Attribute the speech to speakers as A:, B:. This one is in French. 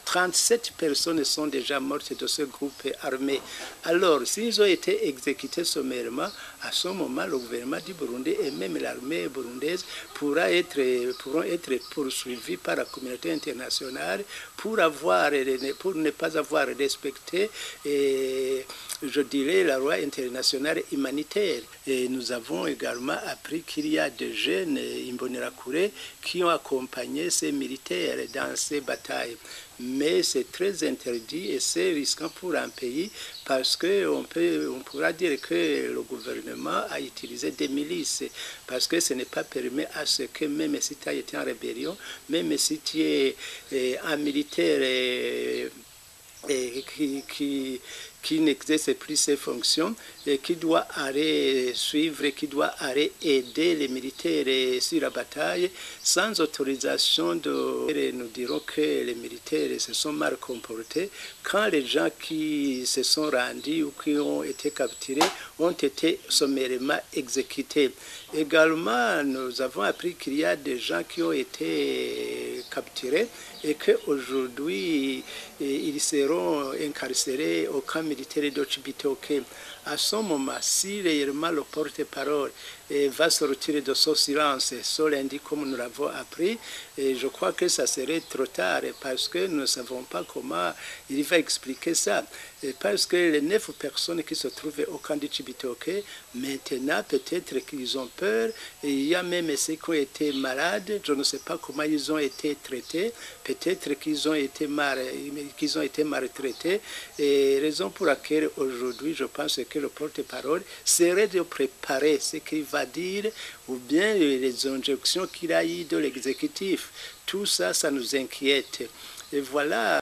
A: 37 personnes sont déjà mortes de ce groupe armé. Alors, s'ils ont été exécutés sommairement, à ce moment, le gouvernement du Burundi et même l'armée burundaise pourront être poursuivis par la communauté internationale pour ne pas avoir respecté, je dirais, la loi internationale humanitaire. Et nous avons également appris qu'il y a des jeunes Imbonerakure qui ont accompagné ces militaires dans ces batailles. Mais c'est très interdit et c'est risquant pour un pays parce qu'on pourra dire que le gouvernement a utilisé des milices parce que ce n'est pas permis à ce que même si tu as été en rébellion, même si tu es un militaire qui n'exerce plus ses fonctions et qui doit aller suivre, qui doit aller aider les militaires sur la bataille sans autorisation nous dirons que les militaires se sont mal comportés quand les gens qui se sont rendus ou qui ont été capturés ont été sommairement exécutés. Également, nous avons appris qu'il y a des gens qui ont été capturés et qu'aujourd'hui, ils seront incarcérés au camp militaire de Cibitoke. À ce moment, si réellement le porte-parole va sortir de son silence ce lundi comme nous l'avons appris, et je crois que ça serait trop tard parce que nous ne savons pas comment il va expliquer ça. Et parce que les 9 personnes qui se trouvaient au camp de Cibitoke, maintenant peut-être qu'ils ont peur, et il y a même ceux qui ont été malades, je ne sais pas comment ils ont été traités, peut-être qu'ils ont été maltraités, et raison pour laquelle aujourd'hui je pense que le porte-parole serait de préparer ce qu'il va dire ou bien les injonctions qu'il a eues de l'exécutif. Tout ça, ça nous inquiète. Et voilà.